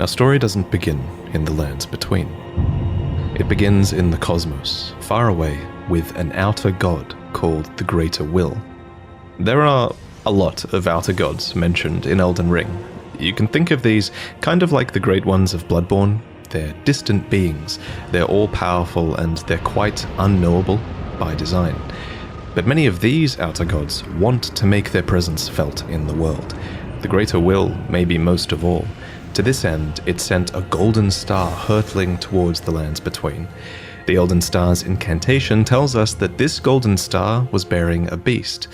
Our story doesn't begin in the lands between. It begins in the cosmos, far away, with an outer god called the Greater Will. There are a lot of outer gods mentioned in Elden Ring. You can think of these kind of like the Great Ones of Bloodborne. They're distant beings, they're all-powerful, and they're quite unknowable by design. But many of these outer gods want to make their presence felt in the world. The Greater Will maybe most of all. To this end, it sent a golden star hurtling towards the lands between. The Elden Star's incantation tells us that this golden star was bearing a beast,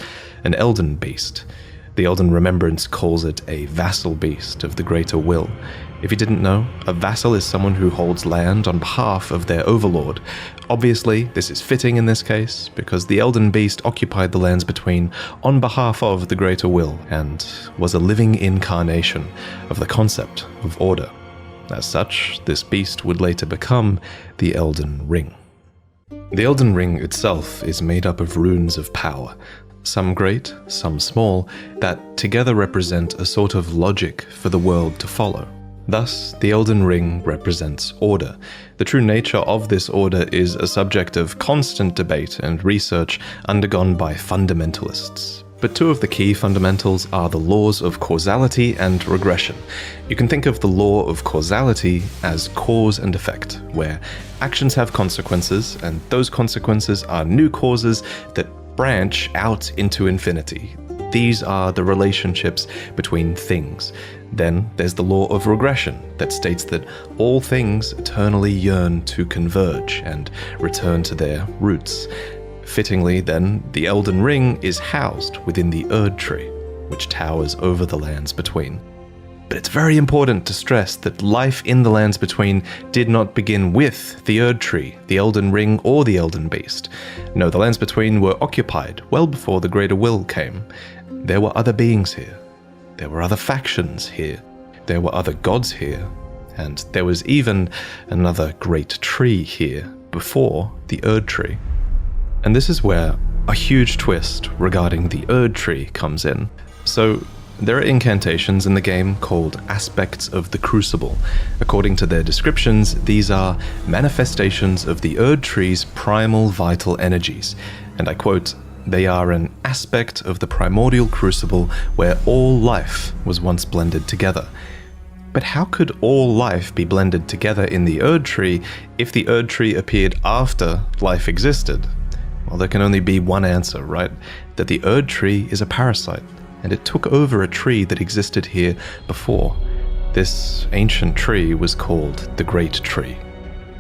an Elden beast. The Elden Remembrance calls it a vassal beast of the Greater Will. If you didn't know, a vassal is someone who holds land on behalf of their overlord. Obviously, this is fitting in this case, because the Elden Beast occupied the lands between on behalf of the Greater Will, and was a living incarnation of the concept of order. As such, this beast would later become the Elden Ring. The Elden Ring itself is made up of runes of power, some great, some small, that together represent a sort of logic for the world to follow. Thus, the Elden Ring represents order. The true nature of this order is a subject of constant debate and research undergone by fundamentalists. But two of the key fundamentals are the laws of causality and regression. You can think of the law of causality as cause and effect, where actions have consequences, and those consequences are new causes that branch out into infinity. These are the relationships between things. Then there's the law of regression that states that all things eternally yearn to converge and return to their roots. Fittingly, then, the Elden Ring is housed within the Erd Tree, which towers over the lands between. But it's very important to stress that life in the lands between did not begin with the Erd Tree, the Elden Ring, or the Elden Beast. No, the lands between were occupied well before the Greater Will came. There were other beings here. There were other factions here. There were other gods here. And there was even another great tree here before the Erd Tree. And this is where a huge twist regarding the Erd Tree comes in. So, there are incantations in the game called aspects of the Crucible. According to their descriptions, these are manifestations of the Erd Tree's primal vital energies. And I quote, "They are an aspect of the primordial crucible where all life was once blended together." But how could all life be blended together in the Erd Tree if the Erd Tree appeared after life existed? Well, there can only be one answer, right? That the Erd Tree is a parasite, and it took over a tree that existed here before. This ancient tree was called the Great Tree.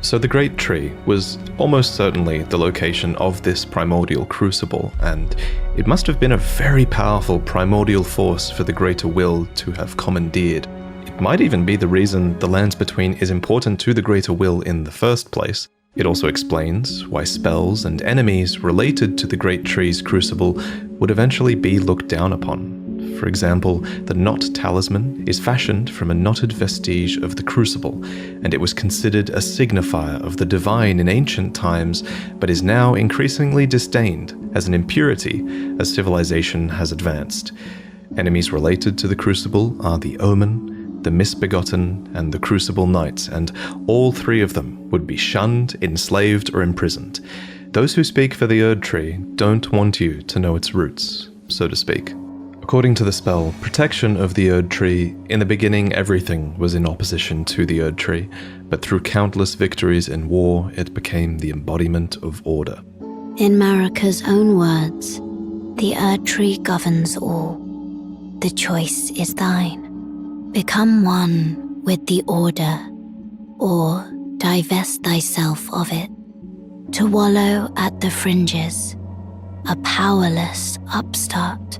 So the Great Tree was almost certainly the location of this primordial crucible, and it must have been a very powerful primordial force for the Greater Will to have commandeered. It might even be the reason the lands between is important to the Greater Will in the first place. It also explains why spells and enemies related to the Great Tree's crucible would eventually be looked down upon. For example, the knot talisman is fashioned from a knotted vestige of the crucible, and it was considered a signifier of the divine in ancient times, but is now increasingly disdained as an impurity as civilization has advanced. Enemies related to the crucible are the Omen, the Misbegotten, and the Crucible Knights, and all three of them would be shunned, enslaved, or imprisoned. Those who speak for the Erd Tree don't want you to know its roots, so to speak. According to the spell Protection of the Erd Tree, in the beginning everything was in opposition to the Erd Tree, but through countless victories in war, it became the embodiment of order. In Marika's own words, the Erd Tree governs all. The choice is thine. Become one with the order, or divest thyself of it, to wallow at the fringes, a powerless upstart.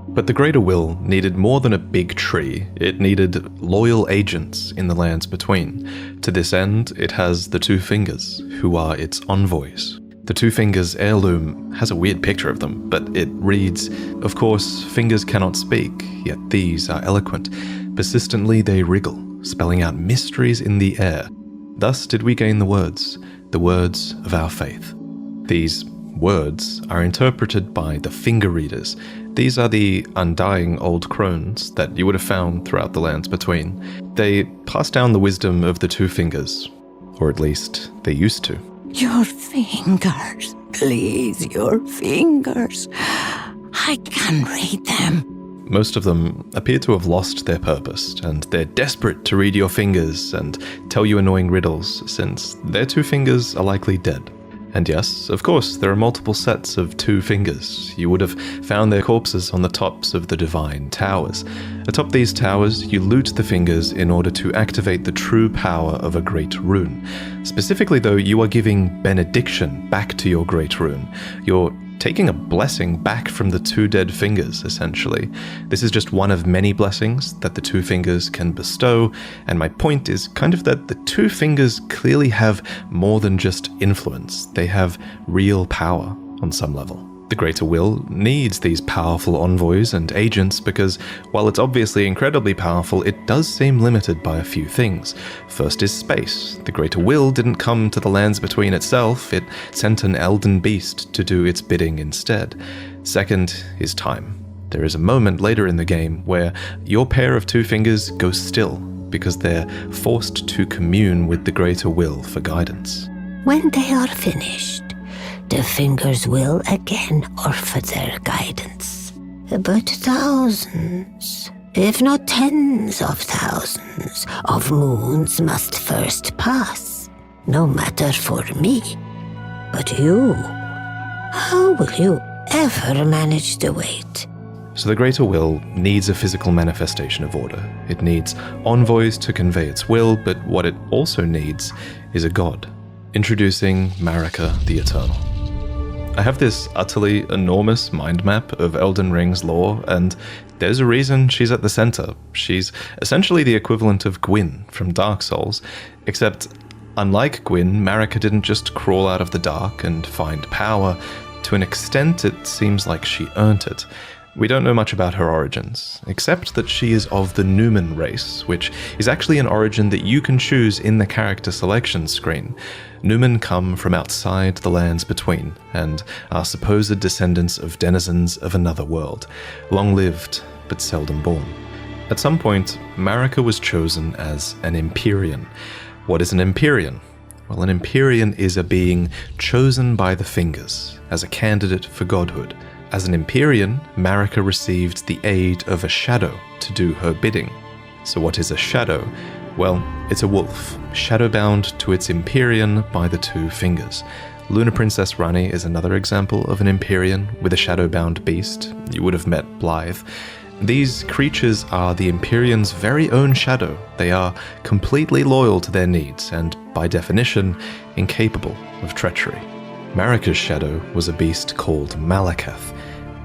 But the Greater Will needed more than a big tree. It needed loyal agents in the lands between. To this end, it has the Two Fingers, who are its envoys. The Two Fingers heirloom has a weird picture of them, but it reads, "Of course, fingers cannot speak, yet these are eloquent. Persistently they wriggle, spelling out mysteries in the air. Thus did we gain the words of our faith." These words are interpreted by the finger readers, These are the undying old crones that you would have found throughout the lands between. They pass down the wisdom of the two fingers, or at least they used to. Your fingers, please, your fingers. I can read them. Most of them appear to have lost their purpose, and they're desperate to read your fingers and tell you annoying riddles, since their two fingers are likely dead. And yes, of course, there are multiple sets of two fingers. You would have found their corpses on the tops of the divine towers. Atop these towers, you loot the fingers in order to activate the true power of a great rune. Specifically though, you are giving benediction back to your great rune. You're taking a blessing back from the two dead fingers, essentially. This is just one of many blessings that the two fingers can bestow, and my point is kind of that the two fingers clearly have more than just influence. They have real power on some level. The Greater Will needs these powerful envoys and agents because, while it's obviously incredibly powerful, it does seem limited by a few things. First is space. The Greater Will didn't come to the lands between itself, it sent an Elden beast to do its bidding instead. Second is time. There is a moment later in the game where your pair of two fingers go still because they're forced to commune with the Greater Will for guidance. When they are finished, the fingers will again offer their guidance. But thousands, if not tens of thousands, of moons must first pass. No matter for me. But you, how will you ever manage the wait? So the Greater Will needs a physical manifestation of order. It needs envoys to convey its will, but what it also needs is a god. Introducing Marika the Eternal. I have this utterly enormous mind map of Elden Ring's lore, and there's a reason she's at the center. She's essentially the equivalent of Gwyn from Dark Souls, except unlike Gwyn, Marika didn't just crawl out of the dark and find power. To an extent, it seems like she earned it. We don't know much about her origins, except that she is of the Numen race, which is actually an origin that you can choose in the character selection screen. Numen come from outside the lands between, and are supposed descendants of denizens of another world, long-lived but seldom born. At some point, Marika was chosen as an Empyrean. What is an Empyrean? Well, an Empyrean is a being chosen by the fingers as a candidate for godhood. As an Empyrean, Marika received the aid of a shadow to do her bidding. So what is a shadow? Well, it's a wolf, shadowbound to its Empyrean by the two fingers. Lunar Princess Rani is another example of an Empyrean with a shadowbound beast. You would have met Blythe. These creatures are the Empyrean's very own shadow. They are completely loyal to their needs and, by definition, incapable of treachery. Marika's shadow was a beast called Malakath.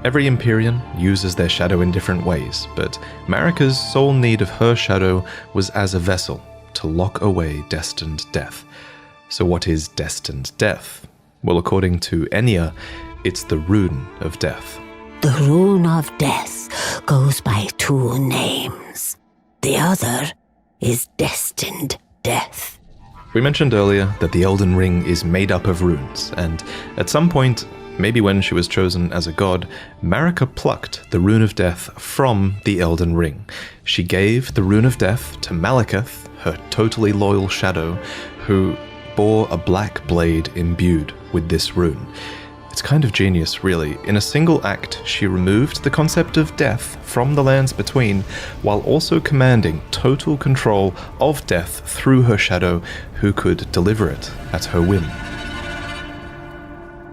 Every Empyrean uses their shadow in different ways, but Marika's sole need of her shadow was as a vessel to lock away destined death. So what is destined death? Well, according to Enya, it's the rune of death. The rune of death goes by two names. The other is destined death. We mentioned earlier that the Elden Ring is made up of runes, and at some point, maybe when she was chosen as a god, Marika plucked the Rune of Death from the Elden Ring. She gave the Rune of Death to Malakath, her totally loyal shadow, who bore a black blade imbued with this rune. It's kind of genius, really. In a single act, she removed the concept of death from the lands between, while also commanding total control of death through her shadow, who could deliver it at her whim.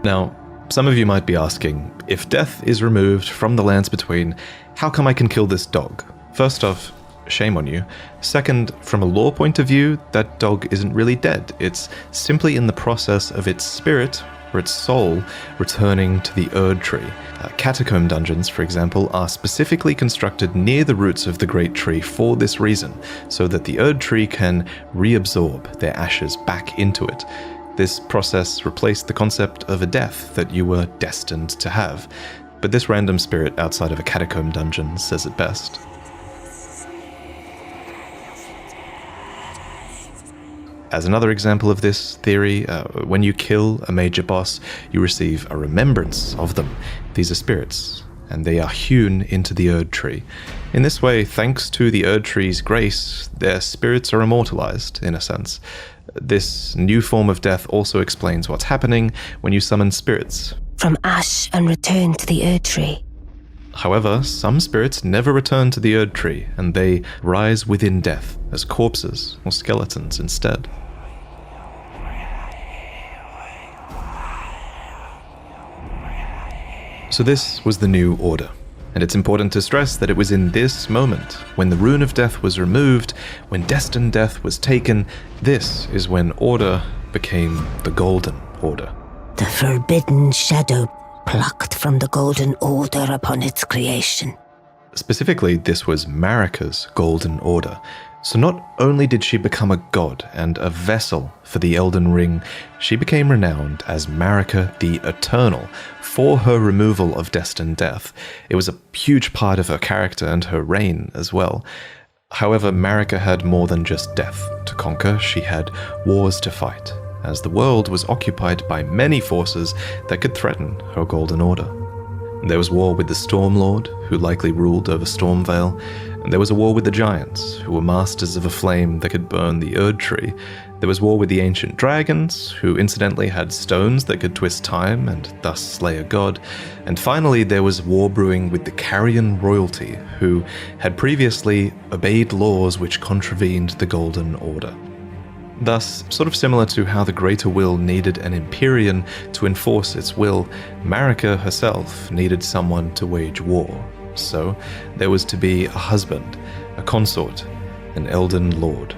Now, some of you might be asking, if death is removed from the lands between, how come I can kill this dog? First off, shame on you. Second, from a lore point of view, that dog isn't really dead. It's simply in the process of its spirit, or its soul, returning to the Erd Tree. Catacomb dungeons, for example, are specifically constructed near the roots of the Great Tree for this reason, so that the Erd Tree can reabsorb their ashes back into it. This process replaced the concept of a death that you were destined to have, but this random spirit outside of a catacomb dungeon says it best. As another example of this theory, when you kill a major boss, you receive a remembrance of them. These are spirits. and they are hewn into the Erd Tree. In this way, thanks to the Erd Tree's grace, their spirits are immortalized, in a sense. This new form of death also explains what's happening when you summon spirits. From ash and return to the Erd Tree. However, some spirits never return to the Erd Tree, and they rise within death as corpses or skeletons instead. So this was the new order, and it's important to stress that it was in this moment, when the rune of death was removed, when destined death was taken, this is when order became the Golden Order. The forbidden shadow plucked from the Golden Order upon its creation. Specifically, this was Marika's Golden Order. So not only did she become a god and a vessel for the Elden Ring, she became renowned as Marika the Eternal for her removal of destined death. It was a huge part of her character and her reign as well. However, Marika had more than just death to conquer. She had wars to fight, as the world was occupied by many forces that could threaten her Golden Order. There was war with the Stormlord, who likely ruled over Stormvale, and there was a war with the Giants, who were masters of a flame that could burn the Erd Tree. There was war with the ancient dragons, who incidentally had stones that could twist time and thus slay a god. And finally, there was war brewing with the Carrion royalty, who had previously obeyed laws which contravened the Golden Order. Thus, sort of similar to how the Greater Will needed an Empyrean to enforce its will, Marika herself needed someone to wage war. So, there was to be a husband, a consort, an Elden Lord.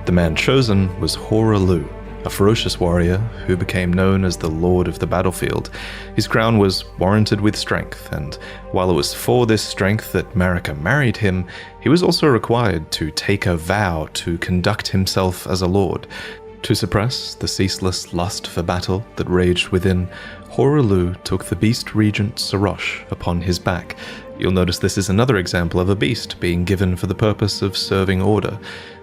The man chosen was Hoarah, a ferocious warrior who became known as the Lord of the Battlefield. His crown was warranted with strength, and while it was for this strength that Marika married him, he was also required to take a vow to conduct himself as a lord. To suppress the ceaseless lust for battle that raged within, Hoarah took the beast regent Sarosh upon his back. You'll notice this is another example of a beast being given for the purpose of serving order.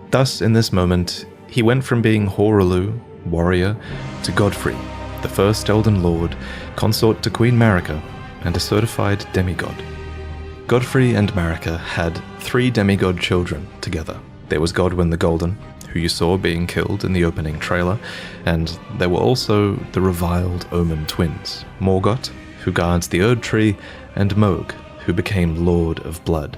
Thus, in this moment, he went from being Hoarah, warrior, to Godfrey, the first Elden Lord, consort to Queen Marika, and a certified demigod. Godfrey and Marika had 3 demigod children together. There was Godwyn the Golden, who you saw being killed in the opening trailer, and there were also the reviled Omen twins, Morgoth, who guards the Erd Tree, and Mohg, who became Lord of Blood.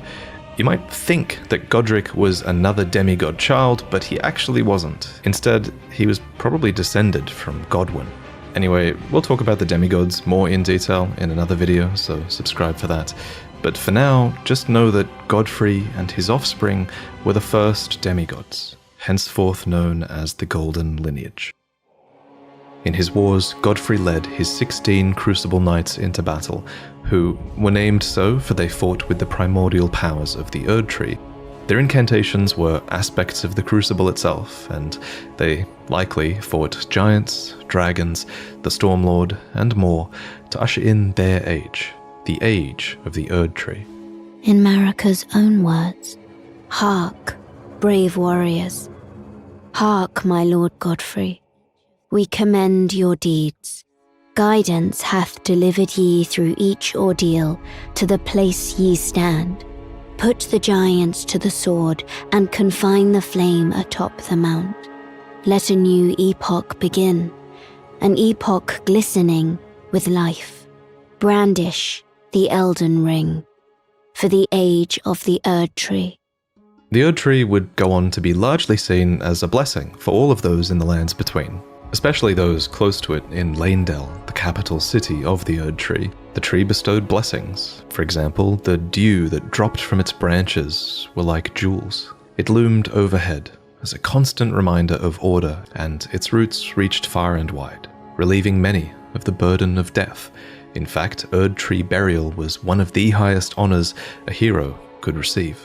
You might think that Godric was another demigod child, but he actually wasn't. Instead, he was probably descended from Godwyn. Anyway, we'll talk about the demigods more in detail in another video, so subscribe for that. But for now, just know that Godfrey and his offspring were the first demigods, henceforth known as the Golden Lineage. In his wars, Godfrey led his 16 Crucible Knights into battle, who were named so for they fought with the primordial powers of the Erd Tree. Their incantations were aspects of the Crucible itself, and they likely fought giants, dragons, the Stormlord, and more to usher in their age, the age of the Erd Tree. In Marika's own words, "Hark, brave warriors. Hark, my Lord Godfrey. We commend your deeds. Guidance hath delivered ye through each ordeal to the place ye stand. Put the giants to the sword and confine the flame atop the mount. Let a new epoch begin, an epoch glistening with life. Brandish the Elden Ring for the age of the Erd Tree." The Erd Tree would go on to be largely seen as a blessing for all of those in the lands between, especially those close to it in Leyndell, the capital city of the Erd Tree. The tree bestowed blessings. For example, the dew that dropped from its branches were like jewels. It loomed overhead as a constant reminder of order, and its roots reached far and wide, relieving many of the burden of death. In fact, Erd Tree burial was one of the highest honors a hero could receive.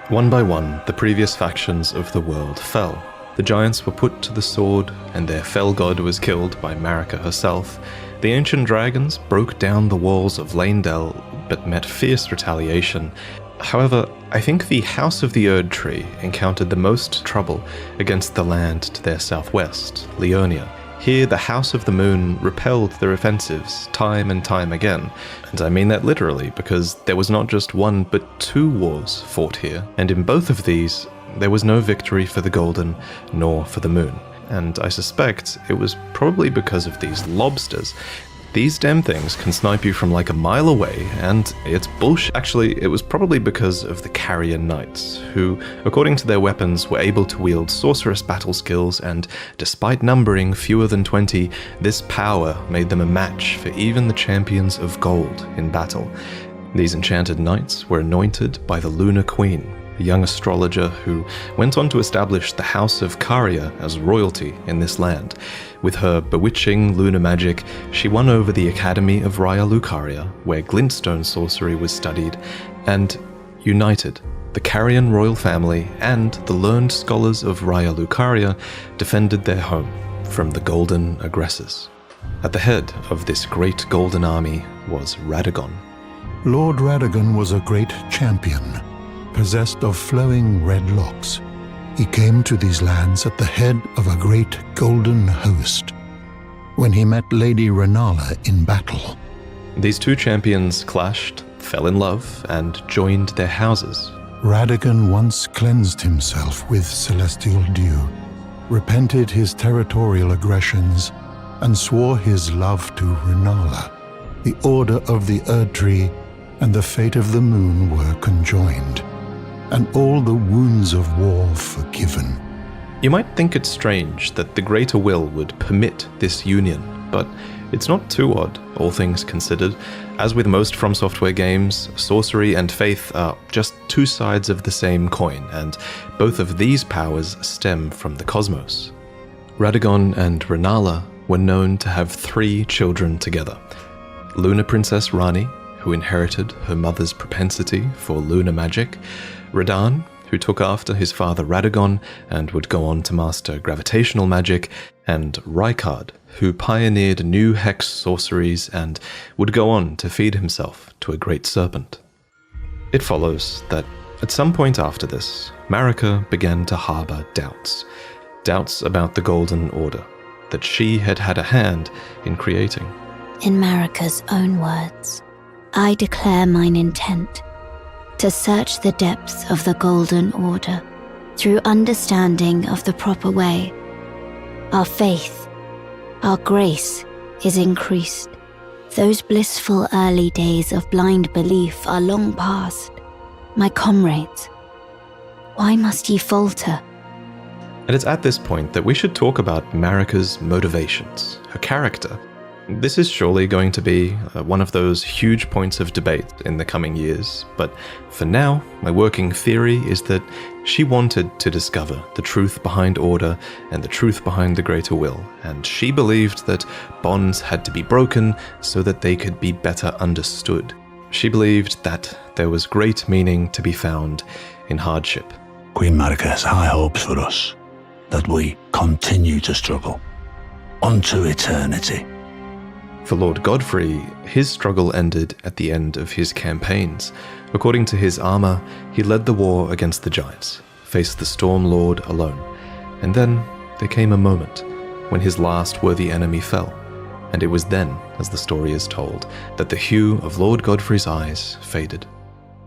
One by one, the previous factions of the world fell. The giants were put to the sword, and their fell god was killed by Marika herself. The ancient dragons broke down the walls of Leyndell, but met fierce retaliation. However, I think the House of the Erd Tree encountered the most trouble against the land to their southwest, Leonia. Here, the House of the Moon repelled their offensives time and time again. And I mean that literally, because there was not just one, but 2 wars fought here. And in both of these, there was no victory for the Golden, nor for the Moon. And I suspect it was probably because of these lobsters. These damn things can snipe you from like a mile away, and it's bullshit. Actually, it was probably because of the Carrier Knights, who, according to their weapons, were able to wield sorceress battle skills, and despite numbering fewer than 20, this power made them a match for even the champions of gold in battle. These enchanted knights were anointed by the Lunar Queen, a young astrologer who went on to establish the House of Carrier as royalty in this land. With her bewitching lunar magic, she won over the Academy of Raya Lucaria, where glintstone sorcery was studied, and united the Carrion royal family and the learned scholars of Raya Lucaria defended their home from the golden aggressors. At the head of this great golden army was Radagon. Lord Radagon was a great champion, possessed of flowing red locks. He came to these lands at the head of a great golden host when he met Lady Renala in battle. These 2 champions clashed, fell in love, and joined their houses. Radagon once cleansed himself with celestial dew, repented his territorial aggressions, and swore his love to Renala. The order of the Erdtree and the fate of the moon were conjoined, and all the wounds of war forgiven. You might think it strange that the Greater Will would permit this union, but it's not too odd, all things considered. As with most From Software games, sorcery and faith are just 2 sides of the same coin, and both of these powers stem from the cosmos. Radagon and Renala were known to have 3 children together. Lunar Princess Rani, who inherited her mother's propensity for lunar magic, Radan, who took after his father Radagon and would go on to master gravitational magic, and Rykard, who pioneered new hex sorceries and would go on to feed himself to a great serpent. It follows that at some point after this, Marika began to harbor doubts. Doubts about the Golden Order, that she had had a hand in creating. In Marika's own words, I declare mine intent to search the depths of the Golden Order through understanding of the proper way. Our faith, our grace is increased. Those blissful early days of blind belief are long past. My comrades, why must ye falter? And it's at this point that we should talk about Marika's motivations, her character. This is surely going to be one of those huge points of debate in the coming years, but for now, my working theory is that she wanted to discover the truth behind order and the truth behind the greater will, and she believed that bonds had to be broken so that they could be better understood. She believed that there was great meaning to be found in hardship. Queen Marika has high hopes for us, that we continue to struggle unto eternity. For Lord Godfrey, his struggle ended at the end of his campaigns. According to his armor, he led the war against the giants, faced the Storm Lord alone, and then there came a moment when his last worthy enemy fell, and it was then, as the story is told, that the hue of Lord Godfrey's eyes faded.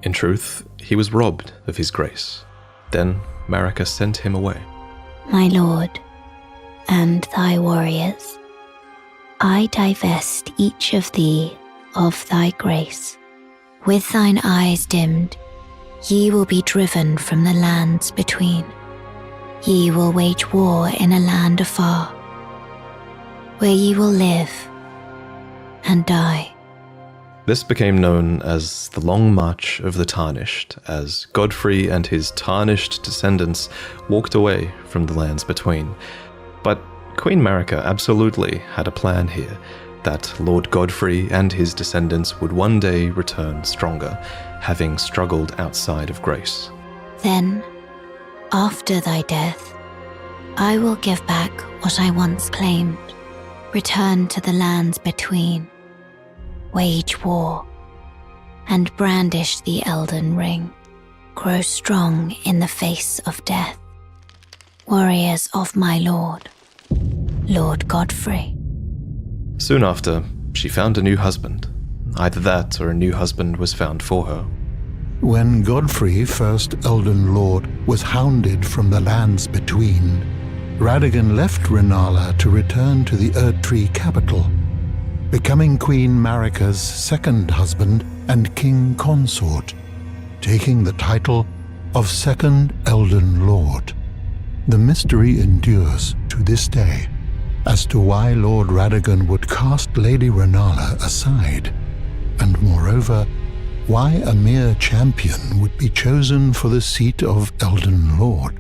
In truth, he was robbed of his grace. Then Marika sent him away. My lord, and thy warriors, I divest each of thee of thy grace. With thine eyes dimmed, ye will be driven from the lands between. Ye will wage war in a land afar, where ye will live and die. This became known as the Long March of the Tarnished, as Godfrey and his tarnished descendants walked away from the lands between. But Queen Marika absolutely had a plan here, that Lord Godfrey and his descendants would one day return stronger, having struggled outside of grace. Then, after thy death, I will give back what I once claimed, return to the lands between, wage war, and brandish the Elden Ring, grow strong in the face of death. Warriors of my lord, Lord Godfrey. Soon after, she found a new husband. Either that or a new husband was found for her. When Godfrey, first Elden Lord, was hounded from the lands between, Radagon left Rennala to return to the Erdtree capital, becoming Queen Marika's second husband and king consort, taking the title of Second Elden Lord. The mystery endures to this day as to why Lord Radagon would cast Lady Rennala aside, and moreover, why a mere champion would be chosen for the seat of Elden Lord.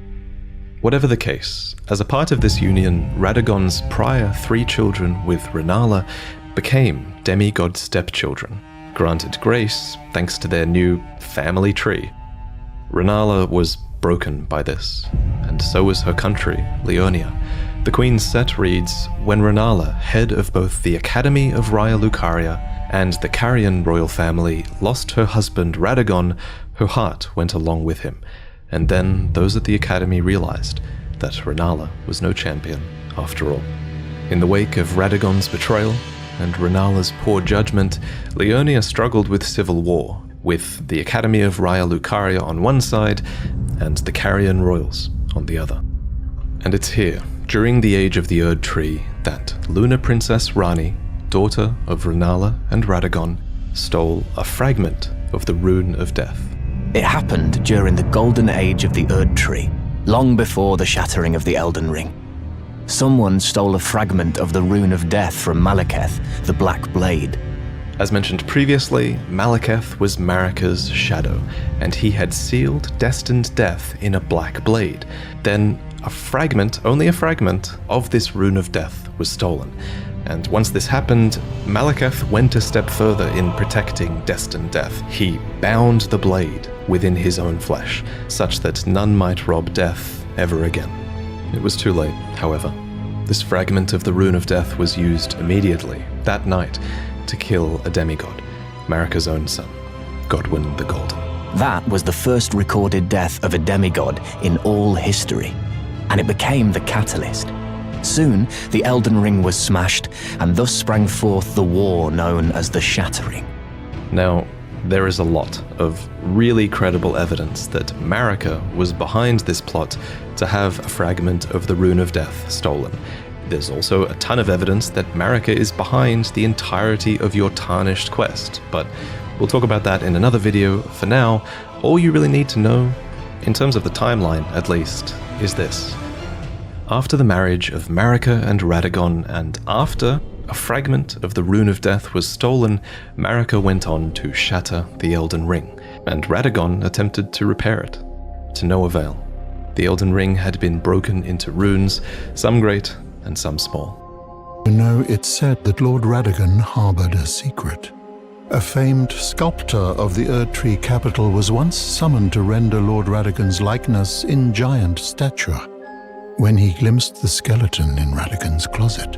Whatever the case, as a part of this union, Radagon's prior 3 children with Rennala became demigod stepchildren, granted grace thanks to their new family tree. Rennala was broken by this, and so was her country, Leonia. The Queen's set reads, when Rennala, head of both the Academy of Raya Lucaria and the Carian royal family, lost her husband Radagon, her heart went along with him, and then those at the Academy realized that Rennala was no champion after all. In the wake of Radagon's betrayal and Rennala's poor judgment, Leonia struggled with civil war, with the Academy of Raya Lucaria on one side and the Carian royals on the other. And it's here, during the age of the Erdtree, that Lunar Princess Rani, daughter of Rennala and Radagon, stole a fragment of the Rune of Death. It happened during the golden age of the Erdtree, long before the shattering of the Elden Ring. Someone stole a fragment of the Rune of Death from Malekith, the Black Blade. As mentioned previously, Malekith was Marika's shadow, and he had sealed destined death in a black blade. Then a fragment, only a fragment, of this Rune of Death was stolen. And once this happened, Malekith went a step further in protecting destined death. He bound the blade within his own flesh, such that none might rob death ever again. It was too late, however. This fragment of the Rune of Death was used immediately, that night, to kill a demigod, Marika's own son, Godwyn the Golden. That was the first recorded death of a demigod in all history, and it became the catalyst. Soon, the Elden Ring was smashed, and thus sprang forth the war known as the Shattering. Now, there is a lot of really credible evidence that Marika was behind this plot to have a fragment of the Rune of Death stolen. There's also a ton of evidence that Marika is behind the entirety of your tarnished quest, but we'll talk about that in another video. For now, all you really need to know, in terms of the timeline at least, is this. After the marriage of Marika and Radagon, and after a fragment of the Rune of Death was stolen, Marika went on to shatter the Elden Ring, and Radagon attempted to repair it, to no avail. The Elden Ring had been broken into runes, some great and some small. You know, it's said that Lord Radagon harbored a secret. A famed sculptor of the Erdtree capital was once summoned to render Lord Radagon's likeness in giant stature, when he glimpsed the skeleton in Radagon's closet.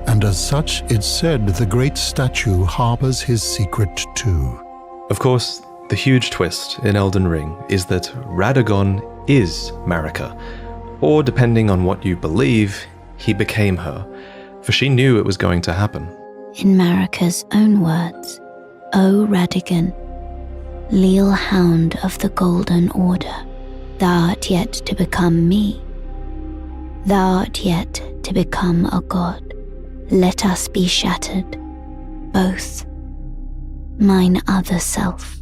And as such, it's said the great statue harbors his secret too. Of course, the huge twist in Elden Ring is that Radagon is Marika, or depending on what you believe, he became her, for she knew it was going to happen. In Marika's own words, O Radagon, leal hound of the Golden Order, thou art yet to become me. Thou art yet to become a god. Let us be shattered, both. Mine other self.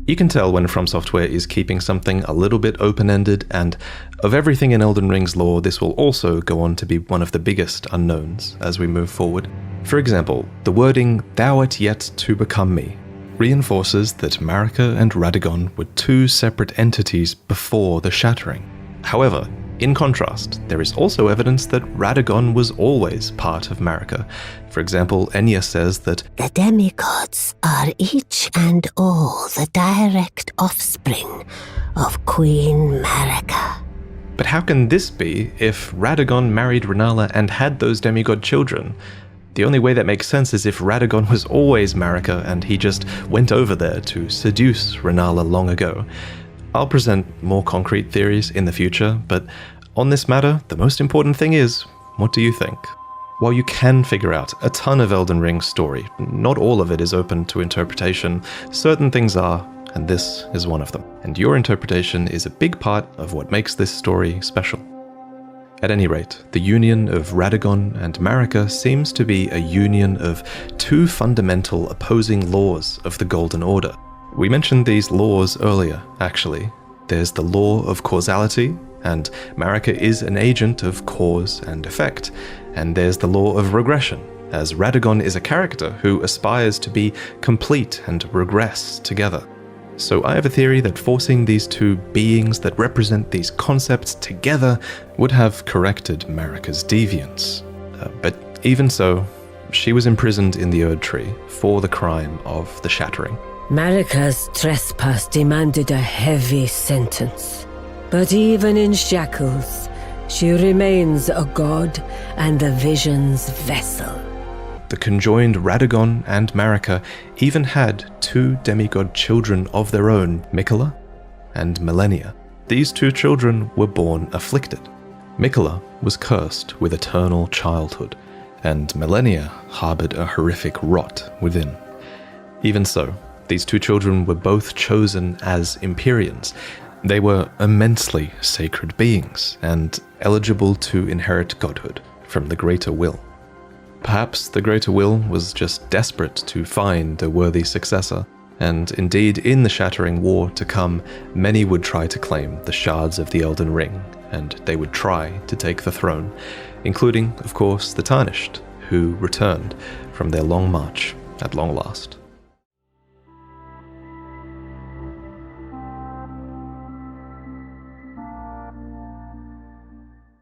You can tell when From Software is keeping something a little bit open-ended, and of everything in Elden Ring's lore, this will also go on to be one of the biggest unknowns as we move forward. For example, the wording, thou art yet to become me, reinforces that Marika and Radagon were two separate entities before the Shattering. However, in contrast, there is also evidence that Radagon was always part of Marika. For example, Enya says that The demigods are each and all the direct offspring of Queen Marika. But how can this be if Radagon married Rennala and had those demigod children? The only way that makes sense is if Radagon was always Marika and he just went over there to seduce Rennala long ago. I'll present more concrete theories in the future, but on this matter, the most important thing is, what do you think? While you can figure out a ton of Elden Ring's story, not all of it is open to interpretation. Certain things are, and this is one of them. And your interpretation is a big part of what makes this story special. At any rate, the union of Radagon and Marika seems to be a union of two fundamental opposing laws of the Golden Order. We mentioned these laws earlier, actually. There's the law of causality, and Marika is an agent of cause and effect. And there's the law of regression, as Radagon is a character who aspires to be complete and regress together. So I have a theory that forcing these two beings that represent these concepts together would have corrected Marika's deviance. But even so, she was imprisoned in the Erd Tree for the crime of the Shattering. Marika's trespass demanded a heavy sentence. But even in shackles, she remains a god and the vision's vessel. The conjoined Radagon and Marika even had two demigod children of their own, Mikola and Millennia. These two children were born afflicted. Mikola was cursed with eternal childhood, and Millennia harbored a horrific rot within. Even so, these two children were both chosen as Empyreans. They were immensely sacred beings and eligible to inherit godhood from the Greater Will. Perhaps the Greater Will was just desperate to find a worthy successor, and indeed in the Shattering War to come, many would try to claim the shards of the Elden Ring, and they would try to take the throne, including, of course, the Tarnished, who returned from their long march at long last.